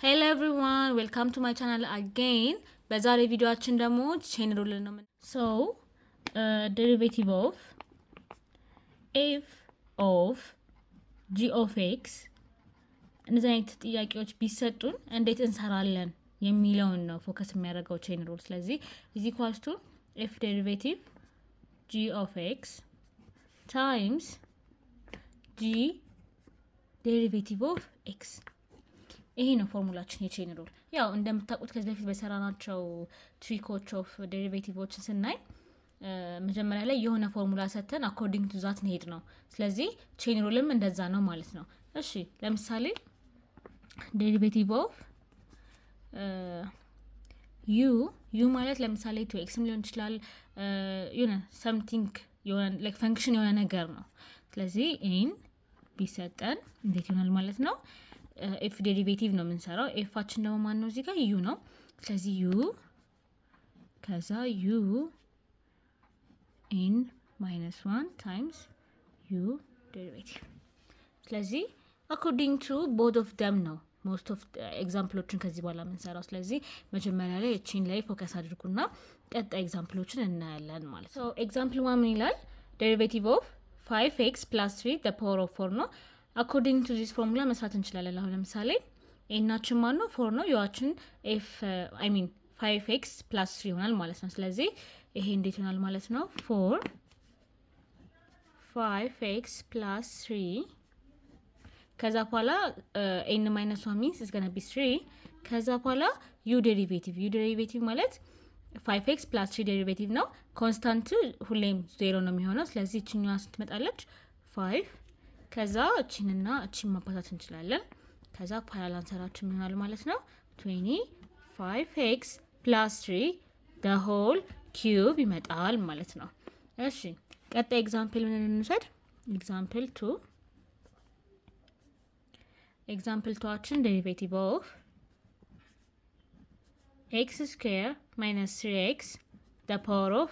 Hello everyone, welcome to my channel again. በዛሬ ቪዲዮአችን ደግሞ ቼን ሩል ነው። So, derivative of f of g of x እነዚህ አይነት ጥያቄዎች ቢሰጡን እንዴት እንሰራለን የሚለውን ነው ፎከስ የሚያደርገው ቼን ሩል። ስለዚህ is equals to f derivative g of x times g derivative of x ይሄ ነው ፎርሙላችን የቼን ሩል። ያው እንደምታውቁት ከዚህ በፊት በሰራናቸው ትሪኮች ኦፍ ዴሪቬቲቮችን ስናይ መጀመሪያ ላይ የሆነ ፎርሙላ ሰተን አኮርዲንግ ቱ ዛት እንሄድ ነው። ስለዚህ ቼን ሩልም እንደዛ ነው ማለት ነው። እሺ ለምሳሌ ዴሪቬቲቭ ኦፍ ዩ ማለት ለምሳሌ ቱ ኤክስም ሊሆን ይችላል የሆነ ሰምቲንግ የሆነ ላይክ ፈንክሽን የሆነ ነገር ነው። ስለዚህ ኢን ቢሰጠን እንዴት ይሆናል ማለት ነው? ኤፍ ዴሪቬቲቭ ነው የምንሰራው። ኤፋችን ደግሞ ማን ነው? እዚህ ጋር ዩ ነው። ስለዚህ ዩ ከዛ ዩ ኢን ማይነስ ዋን ታይምስ ዩ ዴሪቬቲቭ። ስለዚህ አኮርዲንግ ቱ ቦት ኦፍ ደም ነው ሞስት ኦፍ ኤግዛምፕሎችን ከዚህ በኋላ የምንሰራው። ስለዚህ መጀመሪያ ላይ እቺን ላይ ፎከስ አድርጉና ቀጣይ ኤግዛምፕሎችን እናያለን ማለት ነው። ኤግዛምፕል ዋን ምን ይላል? ዴሪቬቲቭ ኦፍ 5x + 3 the power of 4 ነው። አኮርዲንግ ቱ ዚስ ፎርሙላ መስራት እንችላለን። አሁን ለምሳሌ ኤናችን ማን ነው? 4 ነው። ዩአችን ኤፍ 5x + 3 ይሆናል ማለት ነው። ስለዚህ ይሄ እንዴት ይሆናል ማለት ነው? 4 5x + 3 ከዛ በኋላ ኤን ማይነስ 1 ሚንስ is gonna be 3 ከዛ በኋላ ዩ ዴሪቬቲቭ ማለት 5x + 3 ዴሪቬቲቭ ነው። ኮንስታንት ሁሌም 0 ነው የሚሆነው። ስለዚህ እቺኛዋ ስትመጣለች 5 ከዛ እቺንና እቺን ማባዛት እንችላለን። ከዛ ፋይናል አንሰራችን ይሆናል ማለት ነው 25x + 3 the whole cube ይመጣል ማለት ነው። እሺ ቀጣይ ኤግዛምፕል ምን እንውሰድ? ኤግዛምፕል 2 አችን ዴሪቬቲቭ ኦፍ x² - 3x the power of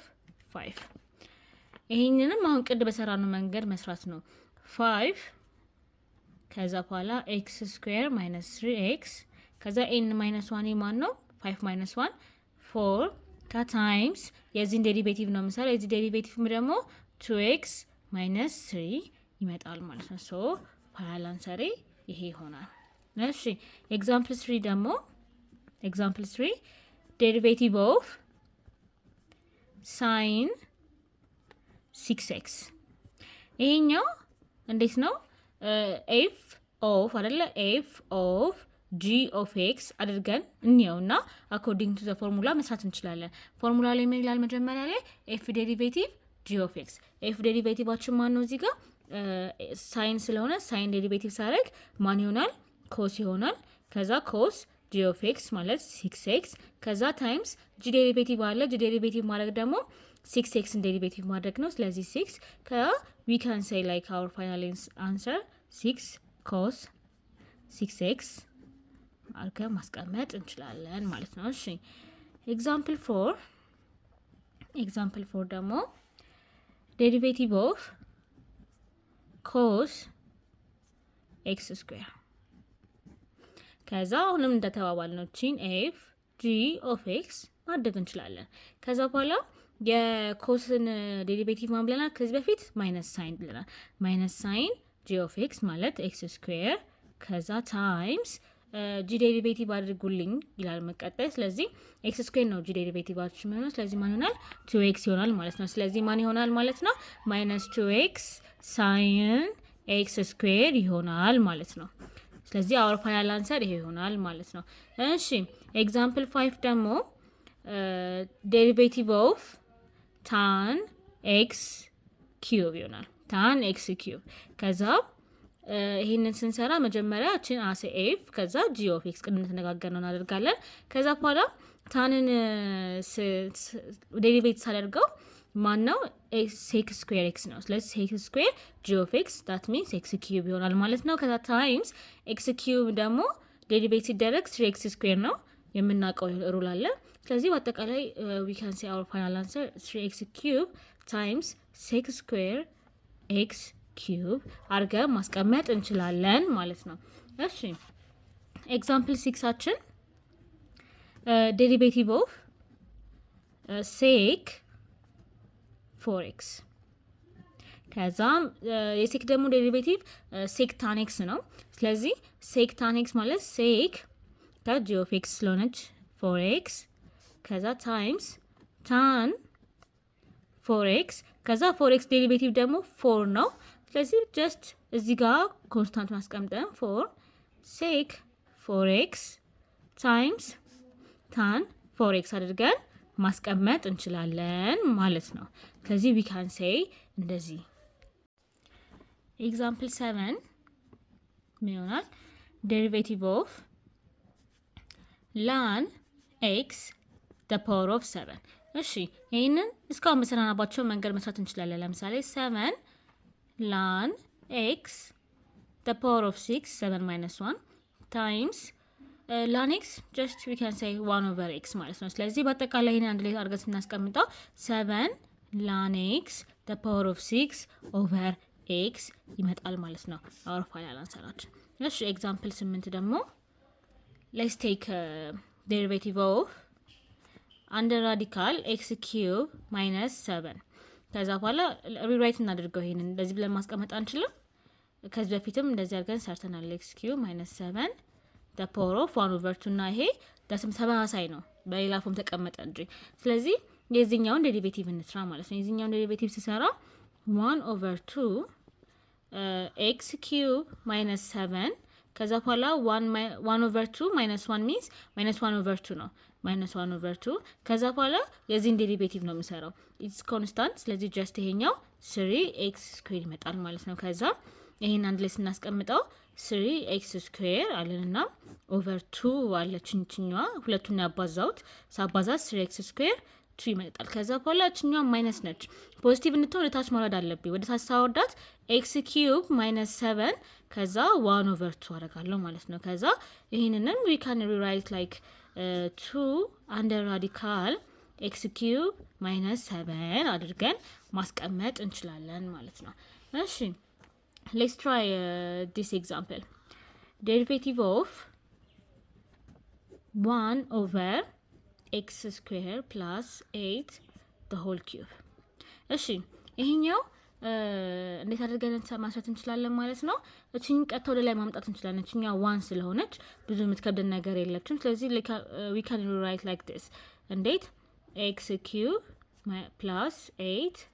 5 ይሄንንም አሁን ቅድ በሰራነው መንገድ መስራት ነው። 5 ከዛ በኋላ x² - 3x ከዛ n - 1 ማን ነው? 5 - 1 4 ታይምስ የዚህን ዴሪቬቲቭ ነው የምንሰራው። የዚህ ዴሪቬቲቭ ደግሞ 2x - 3 ይመጣል ማለት ነው። ሶ ፋይናል አንሰሬ ይሄ ይሆናል። እሺ ኤግዛምፕል 3 ደግሞ ኤግዛምፕል 3 ዴሪቬቲቭ ኦፍ ሳይን 6x ይሄኛው እንዴት ነው? ኤፍ ኦፍ አይደለ? ኤፍ ኦፍ ጂ ኦፍ ኤክስ አድርገን እንየውና አኮርዲንግ ቱ ዘ ፎርሙላ መስራት እንችላለን። ፎርሙላ ላይ ምን ይላል? መጀመሪያ ላይ ኤፍ ዴሪቬቲቭ ጂ ኦፍ ኤክስ። ኤፍ ዴሪቬቲቫችን ማን ነው? እዚህ ጋር ሳይን ስለሆነ ሳይን ዴሪቬቲቭ ሳደርግ ማን ይሆናል? ኮስ ይሆናል። ከዛ ኮስ ጂ ኦፍ ኤክስ ማለት 6x ከዛ ታይምስ ጂ ዴሪቬቲቭ አለ። ጂ ዴሪቬቲቭ ማድረግ ደግሞ 6x ዴሪቬቲቭ ማድረግ ነው። ስለዚህ 6 we can say like our final answer 6 cos 6x አድርገን ማስቀመጥ እንችላለን ማለት ነው። እሺ ኤግዛምፕል 4 ደግሞ ዴሪቬቲቭ ኦፍ cos x²። ከዛ አሁንም እንደተባባል ነው ቺን ኤፍ ጂ ኦፍ ኤክስ ማድረግ እንችላለን። ከዛ በኋላ የኮስን ዴሪቬቲቭ ማን ብለናል? ከዚህ በፊት ማይነስ ሳይን ብለናል። ማይነስ ሳይን ጂ ኦፍ ኤክስ ማለት x² ከዛ ታይምስ ጂ ዴሪቬቲቭ አድርጉልኝ ይላል መቀጠል። ስለዚህ x² ነው ጂ ዴሪቬቲቫችን የሚሆነው። ስለዚህ ማን ይሆናል? 2x ይሆናል ማለት ነው። ስለዚህ ማን ይሆናል ማለት ነው? ማይነስ 2x ሳይን x² ይሆናል ማለት ነው። ስለዚህ አወር ፋይናል አንሰር ይሄ ይሆናል ማለት ነው። እሺ ኤግዛምፕል 5 ደግሞ ዴሪቬቲቭ ኦፍ ታን ኤክስ ኪዩብ ይሆናል። ታን ኤክስ ኪዩብ ከዛ ይሄንን ስንሰራ መጀመሪያ እችን አሴ ኤፍ ከዛ ጂ ኦፍ ኤክስ ቅድም ተነጋገር ነው እናደርጋለን። ከዛ በኋላ ታንን ዴሪቬቲቭ ሳደርገው ማን ነው? ሴክ² ኤክስ ነው። ስለዚህ ሴክ² ጂ ኦፍ ኤክስ ዳት ሚንስ ኤክስ ኪዩብ ይሆናል ማለት ነው። ከዛ ታይምስ ኤክስ ኪዩብ ደግሞ ዴሪቬቲቭ ሲደረግ 3x² ነው የምናውቀው ሩል አለ። ስለዚህ በአጠቃላይ we can say our final answer 3x³ times sec² x³ አድርገን ማስቀመጥ እንችላለን ማለት ነው። እሺ ኤግዛምፕል 6 ዴሪቬቲቭ ኦፍ ሴክ 4x ከዛም የሴክ ደግሞ ዴሪቬቲቭ ሴክ ታን ኤክስ ነው። ስለዚህ ሴክ ታን ኤክስ ማለት ሴክ ታጂ ኦፍ ኤክስ ስለሆነች 4x ከዛ ታይምስ ታን 4x ከዛ 4x ዴሪቬቲቭ ደግሞ 4 ነው። ስለዚህ ጀስት እዚህ ጋር ኮንስታንት ማስቀምጠን 4 ሴክ 4x ታይምስ ታን 4x አድርገን ማስቀመጥ እንችላለን ማለት ነው። ስለዚህ we can say እንደዚህ ኤግዛምፕል 7 ምን ይሆናል? ዴሪቬቲቭ ኦፍ ላን ኤክስ the power of 7 እሺ ይሄንን እስካሁን በሰራናባቸው መንገድ መስራት እንችላለን። ለምሳሌ 7 ላን ኤክስ the power of 6 7 minus 1 times ላን ኤክስ just we can say 1 over x ማለት ነው። ስለዚህ በአጠቃላይ ይሄን አንድ ላይ አድርገን ስናስቀምጠው 7 ላን ኤክስ the power of 6 over x ይመጣል ማለት ነው። our final answer-አችን። እሺ ኤግዛምፕል 8 ደግሞ let's take derivative of under radical x cube minus 7 ከዛ በኋላ ሪራይት እናድርገው። ይሄንን እንደዚህ ብለን ማስቀመጥ አንችልም። ከዚህ በፊትም እንደዚህ አድርገን ሰርተናል። x cube minus 7 the power of 1 over 2 እና ይሄ ተመሳሳይ ነው በሌላ ፎርም ተቀመጠ እንጂ። ስለዚህ የዚህኛውን ዴሪቬቲቭ እንስራ ማለት ነው። የዚህኛውን ዴሪቬቲቭ ሲሰራ 1 over 2 x cube minus 7 ከዛ በኋላ 1 over 2 minus 1 means minus 1 over 2 ነው። minus 1 over 2 ከዛ በኋላ የዚህን ዴሪቬቲቭ ነው የሚሰራው it's constant። ስለዚህ just ይሄኛው 3x square ይመጣል ማለት ነው። ከዛ ይሄን አንድ ላይ ስናስቀምጠው 3x square አለንና over 2 አለችኝዋ ሁለቱን ያባዛውት ሳባዛት 3x square 2 ይመጣል። ከዛ በኋላ እችኛው ማይነስ ነች። ፖዚቲቭ እንድትሆን ወደ ታች ማውረድ አለብኝ። ወደ ታች ሳወርዳት x cube minus 7 ከዛ 1 over 2 አደርጋለሁ ማለት ነው። ከዛ ይሄንንም we can rewrite like 2 under radical x cube minus 7 አድርገን ማስቀመጥ እንችላለን ማለት ነው። እሺ let's try this example. Derivative of 1 over x square plus 8 the whole cube. እሺ ይሄኛው እንዴት አድርገን ማስራት እንችላለን ማለት ነው። እቺን ቀጥታ ወደ ላይ ማምጣት እንችላለን። እቺኛው 1 ስለሆነች ብዙ የምትከብድ ነገር የለችም። ስለዚህ we can write like this እንዴት x cube plus 8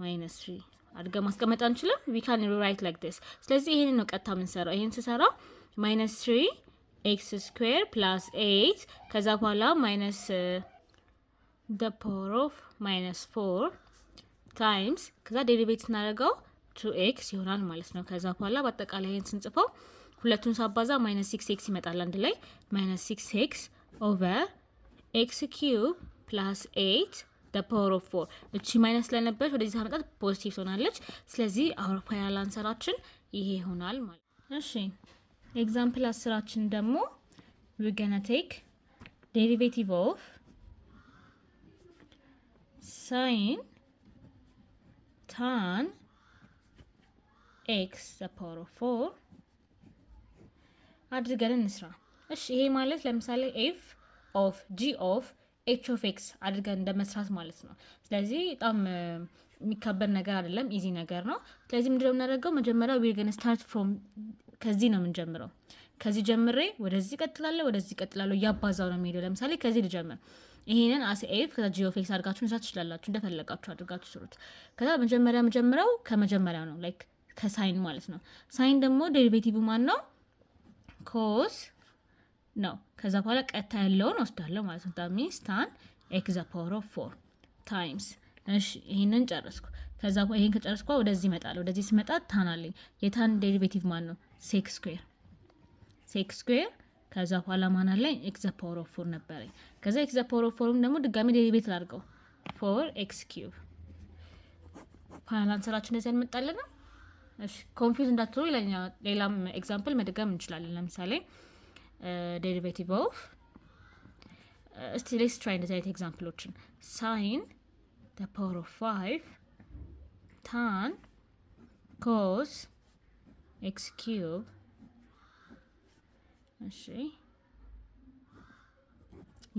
minus 3 አድርገን ማስቀመጥ አንችልም። we can write like this። ስለዚህ ይሄንን ነው ቀጥታ የምንሰራው። ይሄን ስሰራ minus 3 x square plus 8 ከዛ በኋላ minus the power of minus 4 times ከዛ ዴሪቬቲቭ እናደርገው 2x ይሆናል ማለት ነው። ከዛ በኋላ በአጠቃላይ ይሄን ስንጽፈው ሁለቱን ሳባዛ minus 6x ይመጣል አንድ ላይ minus 6x over x cube plus 8 the power of 4 እቺ ማይነስ ስለነበረች ወደዚህ ሳመጣት ፖዚቲቭ ሆናለች። ስለዚህ our final answer-አችን ይሄ ይሆናል ማለት ነው። እሺ ኤግዛምፕል 10 ደግሞ we're gonna take derivative of sin tan x the power of 4 አድርገን እንስራ። እሺ ይሄ ማለት ለምሳሌ f of g of h of x አድርገን እንደመስራት ማለት ነው። ስለዚህ በጣም የሚከበድ ነገር አይደለም፣ ኢዚ ነገር ነው። ስለዚህ ምንድነው የምናደርገው? መጀመሪያ we're gonna start from ከዚህ ነው የምንጀምረው። ከዚህ ጀምሬ ወደዚህ ቀጥላለሁ፣ ወደዚህ ቀጥላለሁ፣ ያባዛው ነው የሚሄደው። ለምሳሌ ከዚህ ልጀምር። ይሄንን as f ከዛ g of x አድርጋችሁ መስራት ትችላላችሁ፣ እንደፈለጋችሁ አድርጋችሁ ስሩት። ከዛ መጀመሪያው ከመጀመሪያው ነው ላይክ ከሳይን ማለት ነው። ሳይን ደግሞ ዴሪቬቲቭ ማን ነው? cos ነው። ከዛ በኋላ ቀጥታ ያለውን ወስዳለሁ ማለት ነው። that means tan x the power of 4 times እሺ ይሄንን ጨረስኩ። ከዛ ይሄን ከጨረስኩ ወደዚህ እመጣለሁ። ወደዚህ ሲመጣ ታን አለኝ። የታን ዴሪቬቲቭ ማን ነው? sec square ከዛ በኋላ ማን አለኝ? x the power of 4 ነበረኝ። ከዛ x the power of 4 ደግሞ ድጋሚ ዴሪቬቲቭ አድርገው 4x cube ፋይናል አንሰራችን እንደዚህ እንመጣለን። እሺ ኮንፊውዝ እንዳትሆኑ ሌላም ኤግዛምፕል መደገም እንችላለን። ለምሳሌ ዴሪቬቲቭ ኦፍ እስቲ ሌትስ ትራይ እንደዚህ አይነት ኤግዛምፕሎችን sin the power of 5 tan cos x cube እሺ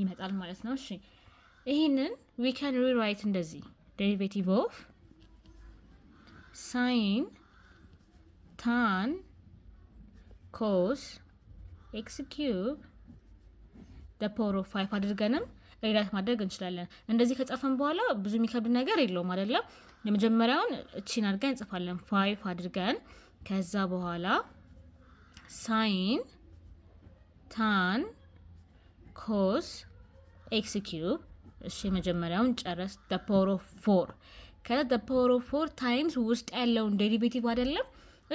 ይመጣል ማለት ነው። እሺ ይሄንን we can rewrite እንደዚህ derivative of sin tan cos x cube the power of 5 አድርገንም ሪራይት ማድረግ እንችላለን። እንደዚህ ከጻፈን በኋላ ብዙ የሚከብድ ነገር የለውም አይደለም። የመጀመሪያውን እቺን አድርገን እንጽፋለን 5 አድርገን ከዛ በኋላ sin tan cos x cube እሺ መጀመሪያውን ጨረስ the power of 4 ከዛ the power of 4 times ውስጥ ያለውን ዴሪቬቲቭ አይደለም።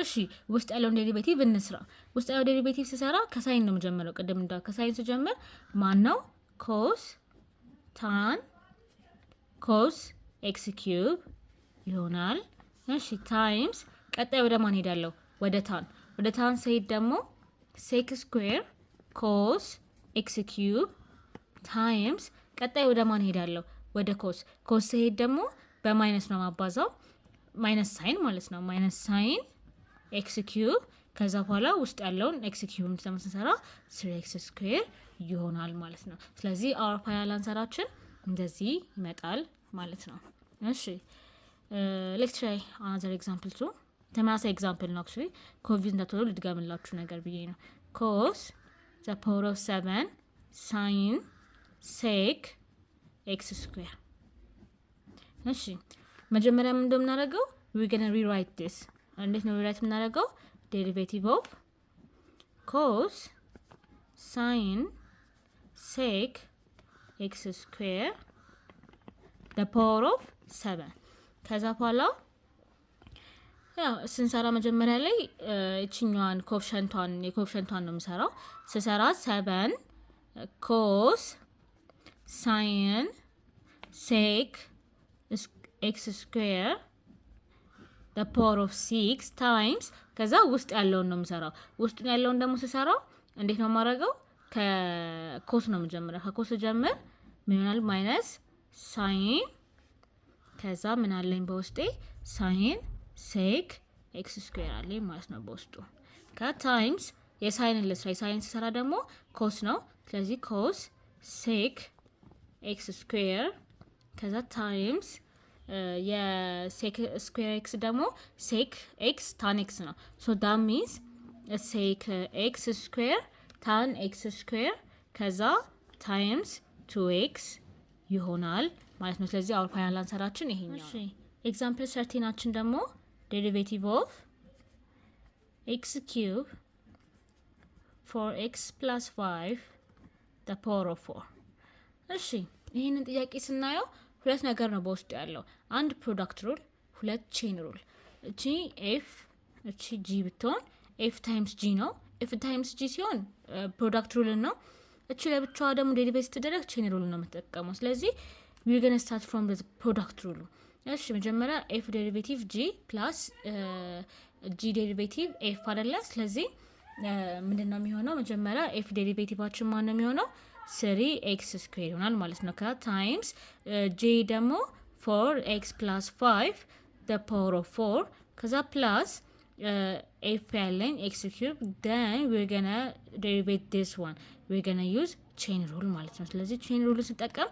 እሺ ውስጥ ያለውን ዴሪቬቲቭ እንስራ። ውስጥ ያለው ዴሪቬቲቭ ሲሰራ ከሳይን ነው መጀመሪያው። ቀደም እንዳ ከሳይን ሲጀምር ማን ነው cos tan cos x cube ይሆናል። እሺ ታይምስ ቀጣይ ወደ ማን ሄዳለሁ? ወደ ታን ሲሄድ ደግሞ sec square cos x cube ታይምስ ቀጣይ ወደ ማን ሄዳለሁ? ወደ ኮስ ሲሄድ ደግሞ በማይነስ ነው ማባዛው ማይነስ ሳይን ማለት ነው። ማይነስ ሳይን ኤክስ ኪዩብ ከዛ በኋላ ውስጥ ያለውን ኤክስ ኪዩብ ስንሰራ 3x ስኩዌር ይሆናል ማለት ነው። ስለዚህ አወር ፋይናል አንሰራችን እንደዚህ ይመጣል ማለት ነው። እሺ ሌትስ ትራይ አናዘር ኤግዛምፕል ቱ ተመሳሳይ ኤግዛምፕል ነው። አክቹሊ ኮንፊውዝ እንዳትሆኑ ልድገምላችሁ ነገር ብዬ ነው። ኮስ ዘ ፓወር ኦፍ 7 ሳይን ሴክ ኤክስ ስኩዌር። እሺ መጀመሪያ ምን እንደምናደርገው we gonna rewrite this እንዴት ነው ሪራይት የምናደርገው? ዴሪቬቲቭ ኦፍ ኮስ ሳይን ሴክ ኤክስ ስኩዌር the power of 7 ከዛ በኋላ ያው ስንሰራ መጀመሪያ ላይ እቺኛዋን የኮኤፊሽንቷን ነው የምሰራው። ስሰራ 7 ኮስ ሳይን ሴክ ኤክስ ስኩዌር the power of 6 times ከዛ ውስጥ ያለውን ነው የምሰራው። ውስጥ ያለውን ደግሞ ስሰራው እንዴት ነው የማደርገው? ከኮስ ነው የምጀምረው። ከኮስ ጀምር ምን ይሆናል? ማይነስ ሳይን ከዛ ምን አለኝ በውስጤ ሳይን ሴክ ኤክስ ስኩዌር አለኝ ማለት ነው በውስጡ። ከታይምስ የሳይን ልስራ። የሳይን ስሰራ ደግሞ ኮስ ነው። ስለዚህ ኮስ ሴክ ኤክስ ስኩዌር ከዛ ታይምስ የሴክ ስኩዌር ኤክስ ደግሞ ሴክ ኤክስ ታን ኤክስ ነው። ሶ ዳት ሚንስ ሴክ ኤክስ ስኩዌር ታን ኤክስ ስኩዌር ከዛ ታይምስ 2x ይሆናል ማለት ነው። ስለዚህ አወር ፋይናል አንሰራችን ይሄኛው። እሺ ኤግዛምፕል 13 ደግሞ ዴሪቬቲቭ ኦፍ ኤክስ ኪዩብ 4x + 5 the power of 4። እሺ ይሄንን ጥያቄ ስናየው ሁለት ነገር ነው በውስጡ ያለው። አንድ ፕሮዳክት ሩል፣ ሁለት ቼን ሩል። እቺ ኤፍ እቺ ጂ ብትሆን ኤፍ ታይምስ ጂ ነው። ኤፍ ታይምስ ጂ ሲሆን ፕሮዳክት ሩል ነው። እቺ ለብቻዋ ደግሞ ዴሪቬቲቭ ስትደረግ ቼን ሩል ነው የምትጠቀመው። ስለዚህ we're going to start from the product rule። እሺ መጀመሪያ ኤፍ ዴሪቬቲቭ ጂ ፕላስ ጂ ዴሪቬቲቭ ኤፍ አይደለ? ስለዚህ ምንድነው የሚሆነው? መጀመሪያ ኤፍ ዴሪቬቲቫችን ማን ነው የሚሆነው? 3x ስኩዌር ይሆናል ማለት ነው። ከታይምስ ጂ ደግሞ 4x + 5 the power of 4 ከዛ ፕላስ ኤፍ ያለኝ x cube then we're going to derivate this one we're going to use chain rule ማለት ነው። ስለዚህ chain rule ስንጠቀም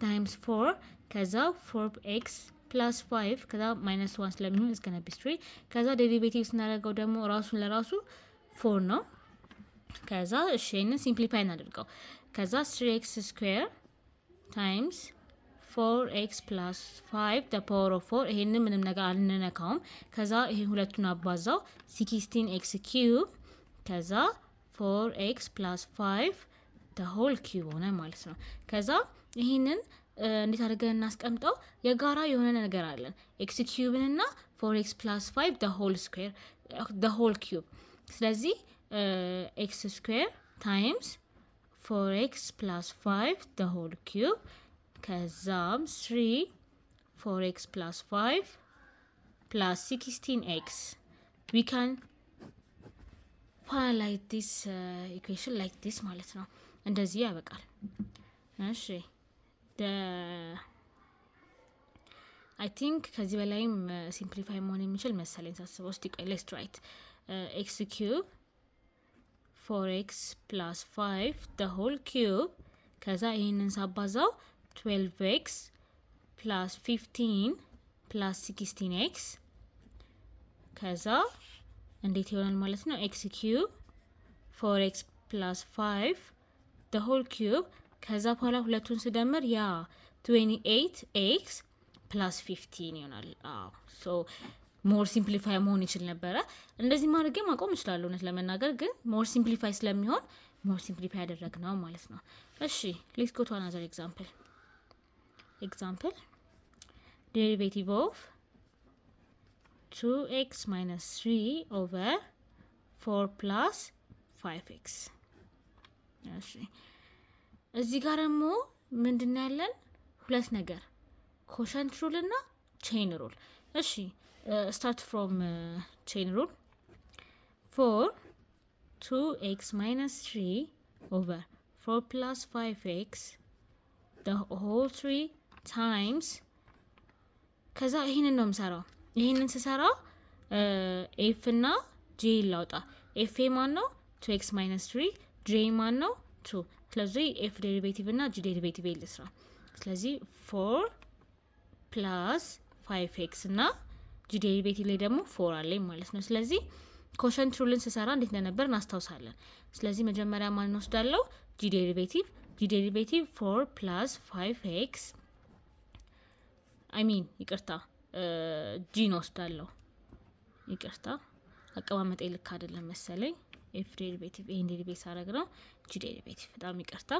times 4 ከዛ 4x + 5 ከዛ -1 ስለሚሆን is going to be 3 ከዛ ዴሪቬቲቭ ስናደርገው ደግሞ ራሱን ለራሱ 4 ነው። ከዛ እሺ ይሄንን ሲምፕሊፋይ እናድርገው። ከዛ 3x ስኩዌር ታይምስ 4x + 5 the power of 4 ይሄንን ምንም ነገር አንነካውም። ከዛ ይሄ ሁለቱን አባዛው 16x cube ከዛ 4x + 5 the whole cube ሆነ ማለት ነው። ከዛ ይሄንን እንዴት አድርገን እናስቀምጠው? የጋራ የሆነ ነገር አለን x cube እና 4x + 5 the whole square the whole cube። ስለዚህ x square times 4x + 5 the whole cube ከዛም 3 4x + 5 plus 16x we can finalize this equation like this ማለት ነው። እንደዚህ ያበቃል። እሺ I think ከዚህ በላይም ሲምፕሊፋይ መሆን የሚችል መሰለኝ ሳስበው። እስቲ ቆይ let's try it x cube 4x plus 5 the whole cube ከዛ ይሄንን ሳባዛው 12x plus 15 plus 16x ከዛ እንዴት ይሆናል ማለት ነው x cube 4x plus 5 the whole cube ከዛ በኋላ ሁለቱን ስደምር ያ 28x plus 15 ይሆናል። ሶ ሞር ሲምፕሊፋይ መሆን ይችል ነበረ። እንደዚህ ማድረግ ማቆም እችላለሁ እውነት ለመናገር ግን ሞር ሲምፕሊፋይ ስለሚሆን ሞር ሲምፕሊፋይ ያደረግነው ማለት ነው። እሺ ሌትስ ጎ ቱ አናዘር ኤግዛምፕል derivative of 2x minus 3 over 4 plus 5x እሺ እዚህ ጋር ደግሞ ምንድነው ያለን ሁለት ነገር ኮሸንት ሩል እና ቼን ሩል። እሺ start from chain rule. For 2x minus 3 over 4 plus 5x the whole 3 times ከዛ ይሄንን ነው የምሰራው። ይሄንን ስሰራ f እና g ላውጣ። f ማን ነው 2x minus 3 g ማን ነው 2 ስለዚህ f ዴሪቬቲቭ እና g ዴሪቬቲቭ ልስራ። ስለዚህ 4 plus 5x እና g ዴሪቬቲቭ ላይ ደግሞ 4 አለኝ ማለት ነው። ስለዚህ ኮሸንት ሩልን ስሰራ እንዴት እንደነበር እናስታውሳለን። ስለዚህ መጀመሪያ ማን እንወስዳለው g ዴሪቬቲቭ 4 plus 5x ይቅርታ g እንወስዳለው። ይቅርታ አቀማመጤ ልክ አይደለም መሰለኝ። f ዴሪቬቲቭ ይሄን ዴሪቬቲቭ አረግ ነው g ዴሪቬቲቭ በጣም ይቅርታ።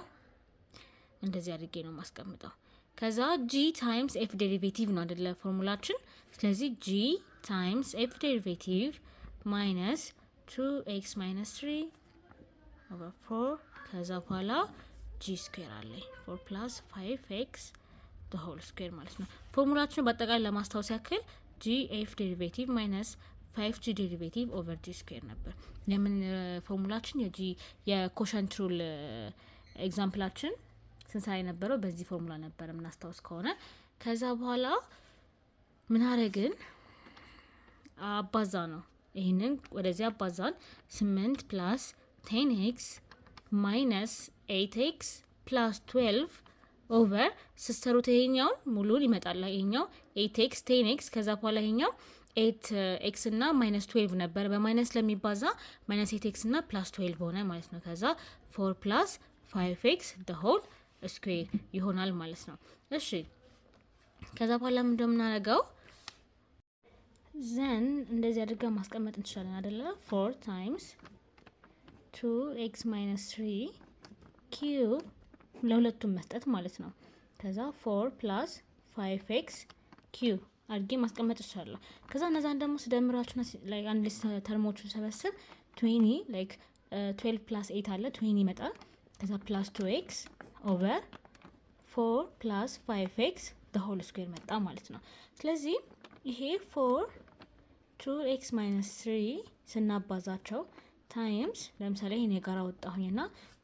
እንደዚህ አድርጌ ነው ማስቀምጠው። ከዛ g times f ዴሪቬቲቭ ነው አይደለ ፎርሙላችን። ስለዚህ g times f ዴሪቬቲቭ minus 2x minus 3 over 4 ከዛ በኋላ g ስኩዌር አለ 4 plus 5x the whole square ማለት ነው። ፎርሙላችን በአጠቃላይ ለማስታወስ ያክል g f ዴሪቬቲቭ minus 5g ዴሪቬቲቭ over g ስኩዌር ነበር። ለምን ፎርሙላችን የኮሸንት ሩል ኤግዛምፕላችን ስንሰራ የነበረው በዚህ ፎርሙላ ነበር እናስታውስ ከሆነ። ከዛ በኋላ ምን አረግን አባዛ ነው። ይሄንን ወደዚህ አባዛን 8 plus 10x minus 8x plus 12 over ሲስተሩት ይሄኛውን ሙሉን ይመጣል። ይሄኛው 8x 10x ከዛ በኋላ ይሄኛው 8x እና -12 ነበር። በማይነስ ለሚባዛ -8x እና +12 ሆነ ማለት ነው። ከዛ 4 plus 5x the whole ስኩዌር ይሆናል ማለት ነው። እሺ ከዛ በኋላ ምን እንደምናደርገው ዘን እንደዚህ አድርገን ማስቀመጥ እንችላለን አይደለ 4 times 2x minus 3 cube ለሁለቱም መስጠት ማለት ነው። ከዛ 4 plus 5x cube አድርጌ ማስቀመጥ እችላለሁ። ከዛ እነዛን ደግሞ ስደምራችሁና like አንድ ተርሞቹን ሰበስብ 20 like 12 plus 8 አለ 20 ይመጣል። ከዛ plus 2x over 4 plus 5x the whole square መጣ ማለት ነው። ስለዚህ ይሄ 4 2x minus 3 ስናባዛቸው times ለምሳሌ ይሄን የጋራ ወጣሁኝና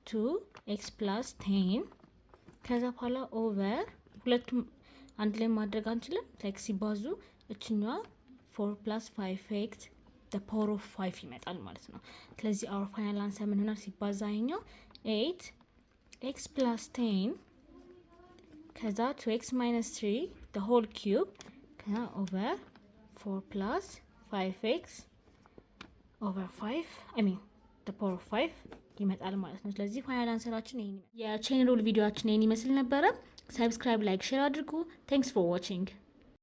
2x plus 10 ከዛ በኋላ over ሁለቱም አንድ ላይ ማድረግ አንችልም። like ሲባዙ እችኛዋ 4 plus 5x the power of 5 ይመጣል ማለት ነው። ስለዚህ our final answer ምን ሆናል ሲባዛ ይሄኛው 8x plus 10 ከዛ 2x minus 3 the whole cube ከዛ over 4 plus 5x over 5 the power of 5 ይመጣል ማለት ነው። ስለዚህ ፋይናል አንሰራችን ይሄን የቼን ሩል ቪዲዮአችን ይሄን ይመስል ነበረ። ሰብስክራይብ፣ ላይክ፣ ሼር አድርጉ። Thanks for watching.